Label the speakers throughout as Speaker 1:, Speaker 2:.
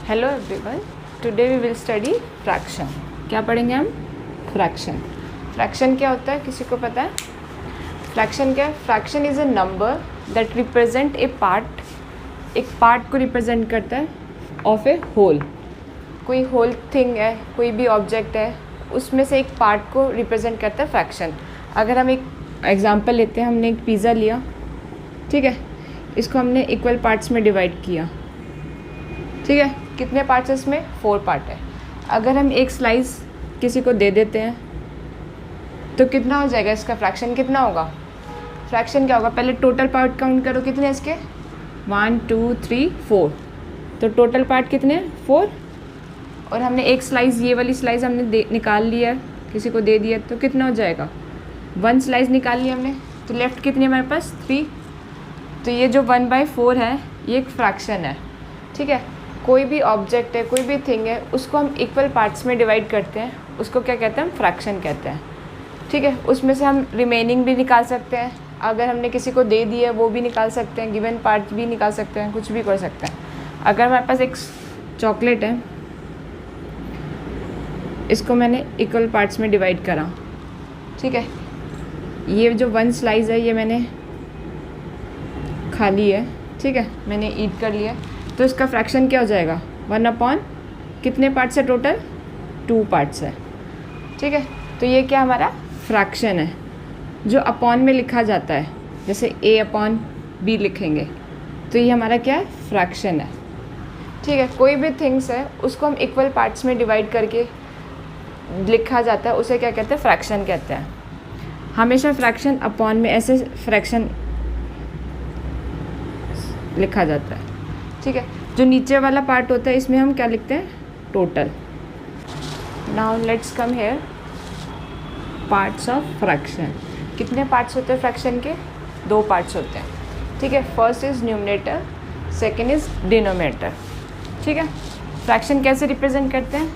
Speaker 1: Hello everyone, today we will study fraction. क्या पढ़ेंगे हम? फ्रैक्शन। फ्रैक्शन क्या होता है, किसी को पता है? फ्रैक्शन क्या है? Fraction is a number that represent a part, एक पार्ट को रिप्रेजेंट करता है ऑफ ए होल। कोई होल थिंग है, कोई भी ऑब्जेक्ट है, उसमें से एक पार्ट को रिप्रेजेंट करता है फ्रैक्शन। अगर हम एक एग्जांपल लेते हैं, हमने एक पिज़्ज़ा लिया, ठीक है, इसको हमने इक्वल पार्ट्स में डिवाइड किया, ठीक है। कितने पार्ट्स है इसमें? 4 पार्ट है। अगर हम एक स्लाइस किसी को दे देते हैं तो कितना हो जाएगा इसका? फ्रैक्शन कितना होगा? फ्रैक्शन क्या होगा? पहले टोटल पार्ट काउंट करो, कितने इसके? 1 2 3 4। तो टोटल पार्ट कितने हैं? 4। और हमने एक स्लाइस, ये वाली स्लाइस हमने निकाल लिया, किसी को दे दिया, तो कितना हो जाएगा? 1 स्लाइस निकाल लिया हमने, तो लेफ्ट कितनी है हमारे पास? 3। तो ये जो 1/4 है ये एक फ्रैक्शन है, ठीक है। कोई भी ऑब्जेक्ट है, कोई भी थिंग है, उसको हम इक्वल पार्ट्स में डिवाइड करते हैं, उसको क्या कहते हैं? हम फ्रैक्शन कहते हैं, ठीक है। उसमें से हम रिमेनिंग भी निकाल सकते हैं, अगर हमने किसी को दे दिया है वो भी निकाल सकते हैं, गिवन पार्ट भी निकाल सकते हैं, कुछ भी कर सकते हैं। अगर हमारे पास एक चॉकलेट है, इसको मैंने इक्वल पार्ट्स में डिवाइड करा, ठीक है। ये जो 1 स्लाइस है ये मैंने खा ली है, ठीक है, मैंने ईट कर लिया, तो इसका फ्रैक्शन क्या हो जाएगा? 1/, कितने पार्ट्स है टोटल? 2 पार्ट्स है, ठीक है। तो ये क्या हमारा फ्रैक्शन है, जो अपॉन में लिखा जाता है, जैसे A/B लिखेंगे, तो ये हमारा क्या है? फ्रैक्शन है, ठीक है। कोई भी थिंग्स है उसको हम इक्वल पार्ट्स में डिवाइड करके लिखा जाता है, उसे क्या कहते हैं? फ्रैक्शन कहते हैं। हमेशा फ्रैक्शन अपॉन में ऐसे फ्रैक्शन लिखा जाता है, ठीक है। जो नीचे वाला पार्ट होता है इसमें हम क्या लिखते हैं? Total. Now let's come here, parts of fraction. कितने पार्ट्स होते हैं फ्रैक्शन के? 2 पार्ट्स होते हैं, ठीक है। First is numerator, second is denominator, ठीक है। फ्रैक्शन कैसे रिप्रेजेंट करते हैं?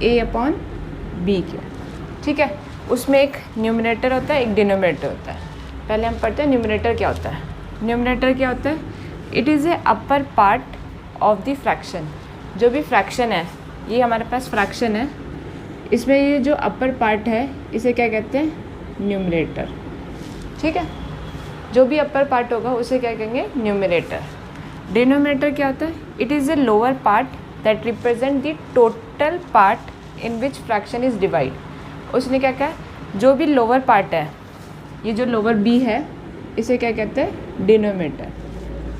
Speaker 1: A/B के, ठीक है। उसमें एक न्यूमरेटर होता है, एक डिनोमिनेटर होता है। पहले हम पढ़ते हैं न्यूमरेटर क्या होता है। न्यूमरेटर क्या होता है? It is a upper part of the fraction. जो भी फ्रैक्शन है, ये हमारे पास फ्रैक्शन है, इसमें ये जो अपर पार्ट है इसे क्या कहते हैं? न्यूमरेटर, ठीक है। जो भी अपर पार्ट होगा उसे क्या कहेंगे? न्यूमरेटर। डिनोमिनेटर क्या होता है? It is a lower part that represent the total part in which fraction is divide. उसने क्या कहा? जो भी लोअर पार्ट है, ये जो लोअर B है, इसे क्या कहते हैं? डिनोमिनेटर,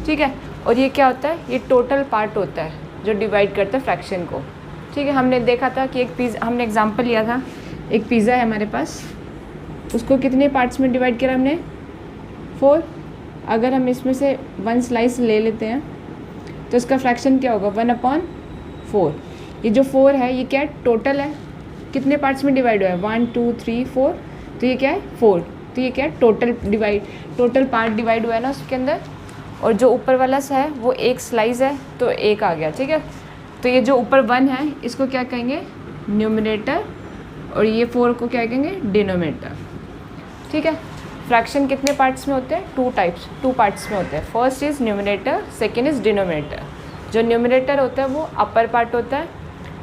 Speaker 1: ठीक है। और ये क्या होता है? ये टोटल पार्ट होता है जो डिवाइड करता है फ्रैक्शन को, ठीक है। हमने देखा था कि एक पिज़्ज़ा, हमने एग्जांपल लिया था, एक पिज़्ज़ा है हमारे पास, उसको कितने पार्ट्स में डिवाइड किया हमने? 4। अगर हम इसमें से 1 स्लाइस ले लेते हैं तो इसका फ्रैक्शन क्या होगा? 1/4। ये जो 4 है ये क्या है? टोटल है, कितने पार्ट्स में डिवाइड हुआ है? 1 2 3 4, तो ये क्या है? 4। तो ये क्या है? टोटल पार्ट डिवाइड हुआ है ना उसके अंदर। और जो ऊपर वाला सा है वो एक स्लाइस है, तो 1 आ गया, ठीक है। तो ये जो ऊपर 1 है इसको क्या कहेंगे? न्यूमरेटर, और ये 4 को क्या कहेंगे? डिनोमिनेटर, ठीक है। फ्रैक्शन कितने पार्ट्स में होते हैं? 2 पार्ट्स में होते हैं। First is numerator, second is denominator. जो न्यूमरेटर होता है वो अपर पार्ट होता है,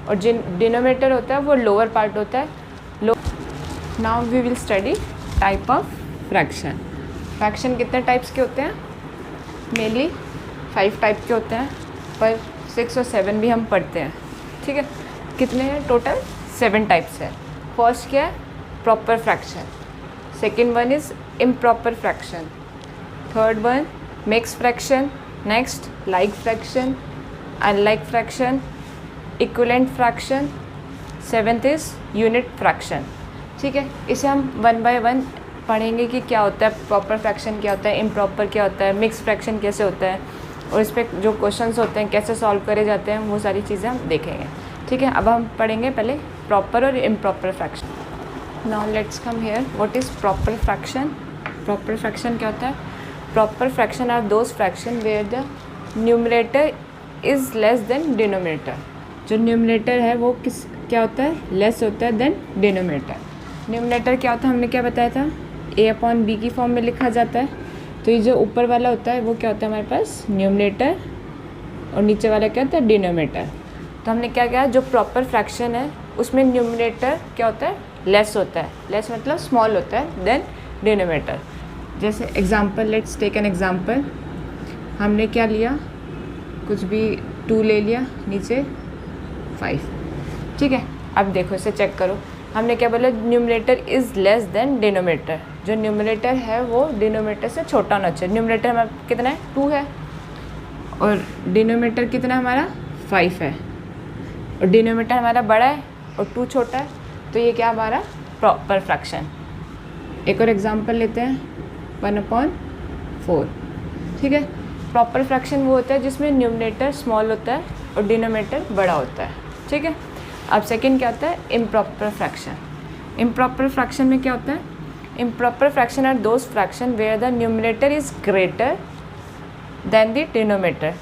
Speaker 1: और जो डिनोमिनेटर होता है वो लोअर पार्ट होता है। Now we will study type of fraction. Fraction कितने टाइप्स के होते हैं? मेनली 5 टाइप के होते हैं, पर 6 और 7 भी हम पढ़ते हैं, ठीक है। कितने हैं टोटल? 7 टाइप्स है। फर्स्ट क्या है? Proper fraction. Second one is improper fraction. Third one mix fraction. Next like fraction, unlike fraction, equivalent fraction. 7th is unit fraction, ठीक है। इसे हम 1 by 1 पढ़ेंगे कि क्या होता है प्रॉपर फ्रैक्शन, क्या होता है इम्प्रॉपर, क्या होता है मिक्स फ्रैक्शन, कैसे होता है, और इस पर जो क्वेश्चंस होते हैं कैसे सॉल्व करे जाते हैं, वो सारी चीज़ें हम देखेंगे, ठीक है। अब हम पढ़ेंगे पहले प्रॉपर और improper fraction. Now let's come here, what is proper fraction. Proper fraction क्या होता है? Proper fraction are those fraction where the numerator is less than denominator. जो न्यूमरेटर है वो क्या होता है? लेस होता है देन डिनोमिनेटर। न्यूमरेटर क्या होता है? हमने क्या बताया था? A/B की फॉर्म में लिखा जाता है। तो ये जो ऊपर वाला होता है वो क्या होता है हमारे पास? न्यूमरेटर, और नीचे वाला क्या होता है, डिनोमिनेटर। तो हमने क्या किया, जो प्रॉपर फ्रैक्शन है उसमें न्यूमरेटर क्या होता है, लेस होता है। लेस मतलब स्मॉल होता है देन डिनोमिनेटर। जैसे example, let's take an example. हमने क्या लिया, कुछ भी 2 ले लिया, नीचे 5, ठीक है। अब देखो इसे चेक करो, हमने क्या बोला, numerator is less than denominator. जो न्यूमरेटर है वो डिनोमिनेटर से छोटा होना चाहिए। न्यूमरेटर हमारा कितना है, 2 है, और डिनोमिनेटर कितना हमारा 5 है, और डिनोमिनेटर हमारा बड़ा है और 2 छोटा है, तो ये क्या हमारा प्रॉपर फ्रैक्शन। एक और एग्जांपल लेते हैं, 1/4, ठीक है। प्रॉपर फ्रैक्शन वो होता है जिसमें न्यूमरेटर स्मॉल होता है और डिनोमिनेटर बड़ा होता है, ठीक है। अब सेकंड क्या होता है, इम्प्रॉपर फ्रैक्शन। इम्प्रॉपर फ्रैक्शन में क्या होता है, improper fraction are those fraction where the numerator is greater than the denominator.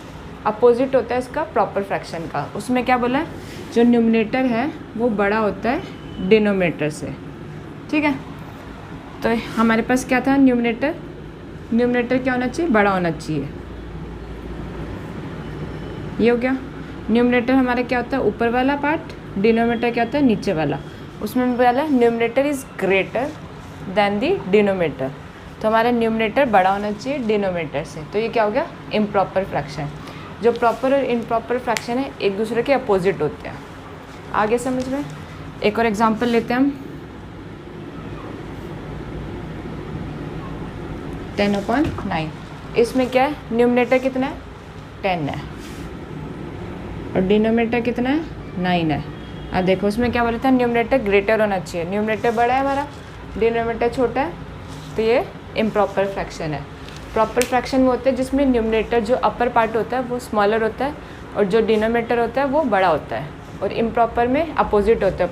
Speaker 1: Opposite होता है इसका प्रॉपर फ्रैक्शन का। उसमें क्या बोला है, जो न्यूमरेटर है वो बड़ा होता है डिनोमिनेटर से, ठीक है। तो हमारे पास क्या था, न्यूमरेटर क्या होना चाहिए, बड़ा होना चाहिए। ये हो गया। न्यूमरेटर हमारा क्या होता है, ऊपर वाला पार्ट, डिनोमिनेटर क्या होता है, नीचे वाला। उसमें बोला numerator is greater than the denominator, तो हमारा न्यूमरेटर बड़ा होना चाहिए डिनोमिनेटर से। तो ये क्या हो गया, इम्प्रॉपर फ्रैक्शन। जो प्रॉपर और इम्प्रॉपर फ्रैक्शन है एक दूसरे के अपोजिट होते हैं। आगे समझ में। एक और एग्जांपल लेते हैं हम, 10/9। इसमें क्या है, न्यूमरेटर कितना है, 10 है, और डिनोमिनेटर कितना है, 9 है। अब देखो उसमें क्या बोला था, न्यूमरेटर ग्रेटर होना चाहिए। न्यूमरेटर बड़ा है हमारा, डिनोमिनेटर छोटा है, तो ये इम्प्रॉपर फ्रैक्शन है। प्रॉपर फ्रैक्शन वो होता है जिसमें न्यूमरेटर जो अपर पार्ट होता है वो स्मॉलर होता है और जो डिनोमिनेटर होता है वो बड़ा होता है, और इम्प्रॉपर में अपोजिट होता है।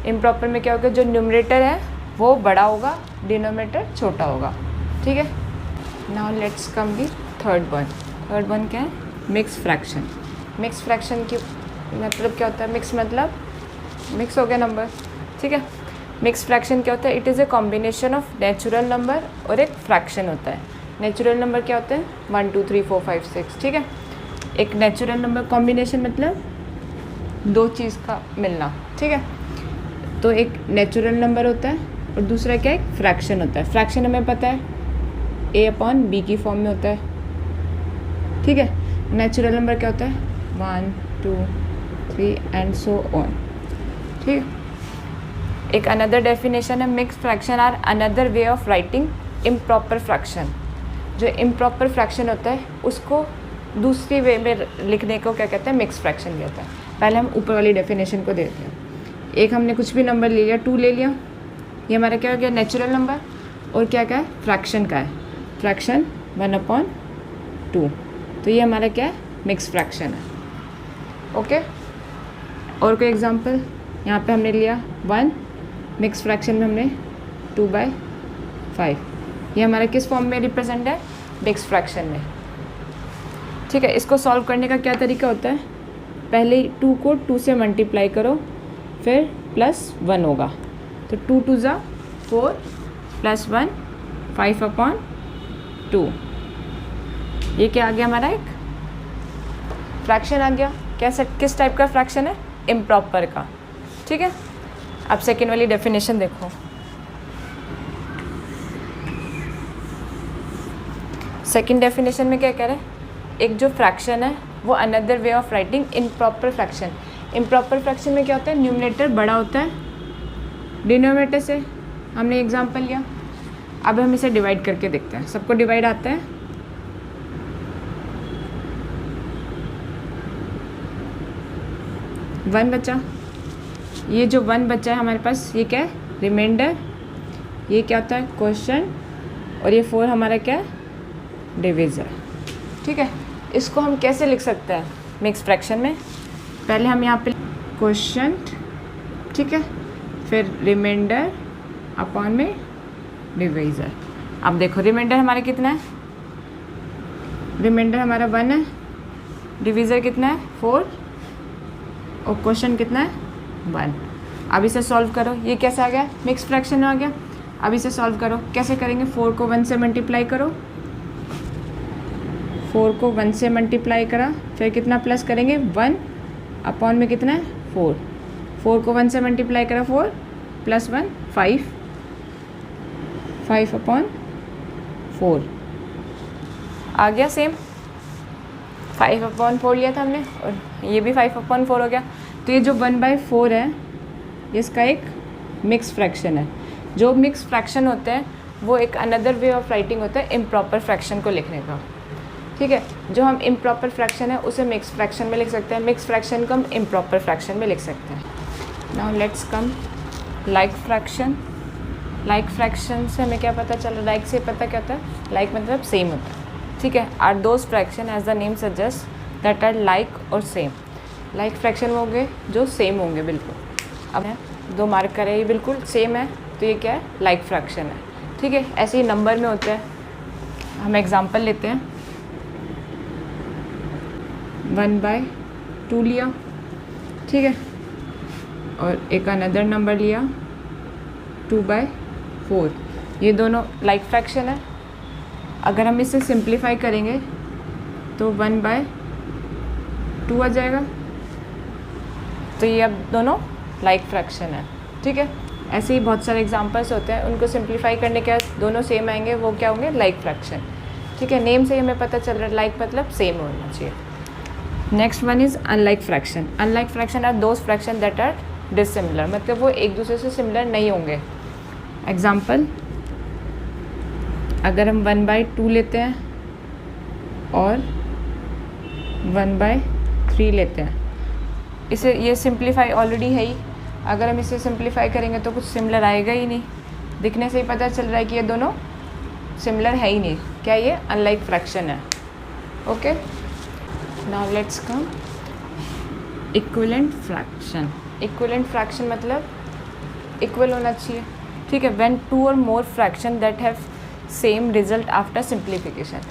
Speaker 1: इम्प्रॉपर में क्या होगा, जो न्यूमरेटर है वो बड़ा होगा, डिनोमिनेटर छोटा होगा, ठीक है। Now let's come the third one. Third one क्या है, मिक्स फ्रैक्शन। मिक्स फ्रैक्शन की मतलब क्या होता है, मिक्स मतलब मिक्स हो गया नंबर, ठीक है। मिक्स फ्रैक्शन क्या होता है, it is a combination of natural number और एक फ्रैक्शन होता है। नेचुरल नंबर क्या होते हैं, 1 2 3 4 5 6, ठीक है। एक नेचुरल नंबर कॉम्बिनेशन मतलब 2 चीज़ का मिलना, ठीक है। तो एक नेचुरल नंबर होता है और दूसरा क्या है, एक फ्रैक्शन होता है। फ्रैक्शन हमें पता है a/b की फॉर्म में होता है, ठीक है। नेचुरल नंबर क्या होता है, 1 2 3 एंड सो ऑन, ठीक है। एक अनदर डेफिनेशन है, mix fraction are another way of writing improper fraction. जो इम्प्रॉपर फ्रैक्शन होता है उसको दूसरी वे में लिखने को क्या कहते हैं, मिक्स फ्रैक्शन कहते हैं। पहले हम ऊपर वाली डेफिनेशन को देखते हैं। एक हमने कुछ भी नंबर ले लिया, 2 ले लिया, ये हमारा क्या हो गया, नेचुरल नंबर, और क्या है, फ्रैक्शन का है, फ्रैक्शन 1/2, तो ये हमारा क्या है, मिक्स फ्रैक्शन है, ओके। और कोई एग्जांपल, यहाँ पे हमने लिया 1, मिक्स फ्रैक्शन में हमने 2/5, ये हमारा किस फॉर्म में रिप्रेजेंट है, मिक्स फ्रैक्शन में, ठीक है। इसको सॉल्व करने का क्या तरीका होता है, पहले 2 को 2 से मल्टीप्लाई करो, फिर +1 होगा, तो 2 2 ज़ा 4 +1 5/2, ये क्या आ गया, हमारा एक फ्रैक्शन आ गया। कैसे, किस टाइप का फ्रैक्शन है, इम्प्रॉपर का, ठीक है। अब सेकेंड वाली डेफिनेशन देखो। सेकेंड डेफिनेशन में क्या कह रहे हैं, एक जो फ्रैक्शन है वो another way of writing improper fraction. Improper fraction में क्या होता है, न्यूमरेटर बड़ा होता है डिनोमिनेटर से। हमने एग्जांपल लिया, अब हम इसे डिवाइड करके देखते हैं। सबको डिवाइड आता है, वन बचा, ये जो 1 बचा है हमारे पास, ये क्या है, रिमाइंडर, ये क्या होता है, क्वेश्चन, और ये 4 हमारा क्या है, डिवीज़र, ठीक है। इसको हम कैसे लिख सकते हैं मिक्स फ्रैक्शन में, पहले हम यहाँ पे क्वेश्चन, ठीक है, फिर रिमाइंडर अपॉन में डिवीज़र। अब देखो रिमाइंडर हमारा कितना है, रिमाइंडर हमारा 1 है, डिवीज़र कितना है 4, और क्वेश्चन कितना है 1। अब इसे सॉल्व करो, ये कैसे आ गया, मिक्स फ्रैक्शन में आ गया। अब इसे सॉल्व करो, कैसे करेंगे, 4 को 1 से मल्टीप्लाई करो, 4 को 1 से मल्टीप्लाई करा, फिर कितना प्लस करेंगे 1 अपॉन में कितना है 4, 4 को 1 से मल्टीप्लाई करा 4 प्लस 1 5, 5 अपॉन 4 आ गया सेम, 5 अपॉन 4 लिया था हमने और ये भी 5 अपॉन 4 हो गया। तो ये जो 1/4 है इसका एक मिक्स फ्रैक्शन है। जो मिक्स फ्रैक्शन होते हैं वो एक अनदर वे ऑफ राइटिंग होता है इम्प्रॉपर फ्रैक्शन को लिखने का, ठीक है। जो हम इम्प्रॉपर फ्रैक्शन है उसे मिक्स फ्रैक्शन में लिख सकते हैं, मिक्स फ्रैक्शन को हम इम्प्रॉपर फ्रैक्शन में लिख सकते हैं। Now let's come like fraction. Like fraction से हमें क्या पता चला, लाइक से पता क्या होता है, लाइक मतलब सेम होता है, ठीक है। Are those fraction as the name suggest that are like और सेम। लाइक फ्रैक्शन होंगे जो सेम होंगे बिल्कुल। अब 2 मार्कर है, ये बिल्कुल सेम है तो ये क्या है, लाइक फ्रैक्शन है, ठीक है। ऐसे ही नंबर में होता है। हम एग्जांपल लेते हैं, 1/2 लिया, ठीक है, और एक अनदर नंबर लिया 2/4। ये दोनों लाइक फ्रैक्शन है। अगर हम इसे सिंप्लीफाई करेंगे तो 1/2 आ जाएगा। तो ये अब दोनों लाइक फ्रैक्शन है, ठीक है। ऐसे ही बहुत सारे एग्जांपल्स होते हैं, उनको सिंप्लीफाई करने के बाद दोनों सेम आएंगे, वो क्या होंगे, लाइक फ्रैक्शन, ठीक है। नेम से ही हमें पता चल रहा है लाइक मतलब सेम होना चाहिए। Next one is unlike fraction. Unlike fraction are those fraction that are dissimilar, मतलब वो एक दूसरे से सिमिलर नहीं होंगे। एग्जाम्पल, अगर हम 1/2 लेते हैं और 1/3 लेते हैं, इसे ये सिंप्लीफाई ऑलरेडी है ही, अगर हम इसे सिंप्लीफाई करेंगे तो कुछ सिमिलर आएगा ही नहीं। दिखने से ही पता चल रहा है कि ये दोनों सिमिलर है ही नहीं, क्या ये अनलाइक फ्रैक्शन है, okay. Now let's come equivalent fraction. Equivalent fraction मतलब इक्वल होना चाहिए, ठीक है। व्हेन 2 और more fraction that have same result after simplification.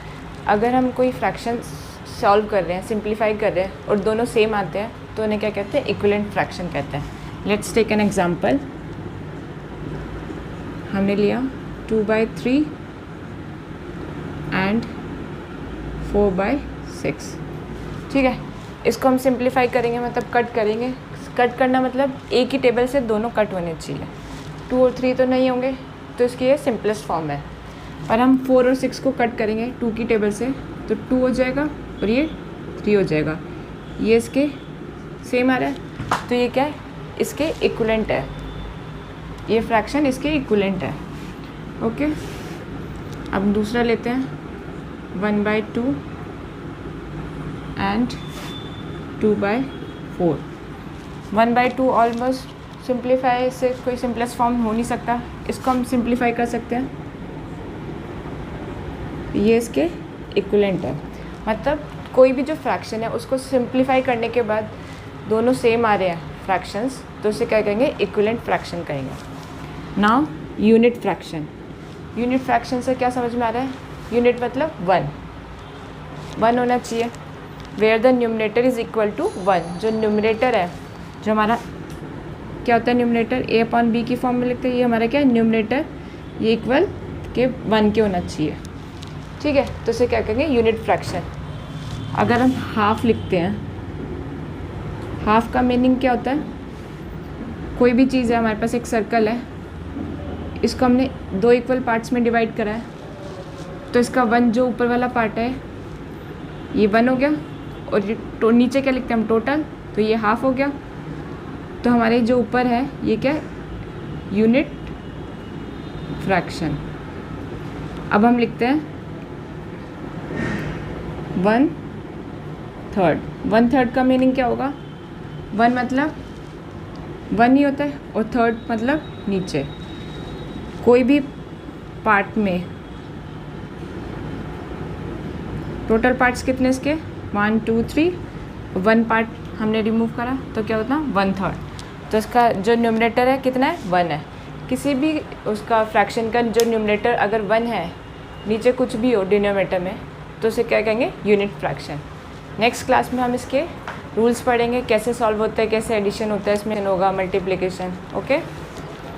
Speaker 1: अगर हम कोई फ्रैक्शन सॉल्व कर रहे हैं, सिंप्लीफाई कर रहे हैं और दोनों सेम आते हैं तो उन्हें क्या कहते हैं, इक्विवेलेंट फ्रैक्शन कहते हैं। Let's take an example. हमने लिया 2/3 एंड 4/6, ठीक है। इसको हम सिंप्लीफाई करेंगे मतलब कट करेंगे। कट करना मतलब एक ही टेबल से दोनों कट होने चाहिए, 2 और 3 तो नहीं होंगे, तो इसकी ये सिंपलेस्ट फॉर्म है। और हम 4 और 6 को कट करेंगे 2 की टेबल से, तो 2 हो जाएगा और ये 3 हो जाएगा। ये इसके सेम आ रहा है, तो ये क्या है, इसके इक्विवेलेंट है, ये फ्रैक्शन इसके इक्विवेलेंट है, ओके। अब दूसरा लेते हैं 1/2 एंड 2/4। 1/2 ऑलमोस्ट सिंप्लीफाई से कोई सिंपलेस्ट फॉर्म हो नहीं सकता, इसको हम सिंप्लीफाई कर सकते हैं, ये इसके इक्विवेलेंट है। मतलब कोई भी जो फ्रैक्शन है उसको सिंप्लीफाई करने के बाद दोनों सेम आ रहे हैं फ्रैक्शंस, तो उसे क्या कहेंगे, इक्विवेलेंट फ्रैक्शन कहेंगे। Now unit fraction. Unit fraction से क्या समझ में आ रहा है, यूनिट मतलब 1 होना चाहिए। Where the numerator is equal to 1। जो न्यूमरेटर है, जो हमारा क्या होता है, न्यूमरेटर a/b की फॉर्म में लिखते हैं, ये हमारा क्या है, न्यूमरेटर, ये इक्वल के 1 के होना चाहिए, ठीक है। तो इसे क्या कहेंगे, यूनिट फ्रैक्शन। अगर हम हाफ लिखते हैं, हाफ का मीनिंग क्या होता है, कोई भी चीज़ है, हमारे पास एक सर्कल है, इसको हमने 2 इक्वल पार्ट्स में डिवाइड करा है, तो इसका 1 जो ऊपर वाला पार्ट है ये 1 हो गया, और ये नीचे क्या लिखते हैं हम, टोटल, तो ये हाफ हो गया। तो हमारे जो ऊपर है ये क्या है, यूनिट फ्रैक्शन। अब हम लिखते हैं 1/3। 1/3 का मीनिंग क्या होगा, 1 मतलब 1 ही होता है और 3rd मतलब नीचे। कोई भी पार्ट में टोटल पार्ट्स कितने इसके, 1 2 3, 1 पार्ट हमने रिमूव करा तो क्या होता है 1/3। तो इसका जो न्यूमरेटर है कितना है, 1 है। किसी भी उसका फ्रैक्शन का जो न्यूमरेटर अगर 1 है, नीचे कुछ भी हो डिनोमिनेटर में, तो उसे क्या कहेंगे, यूनिट फ्रैक्शन। नेक्स्ट क्लास में हम इसके रूल्स पढ़ेंगे, कैसे सॉल्व होता है, कैसे एडिशन होता है, इसमें होगा मल्टीप्लिकेशन, ओके।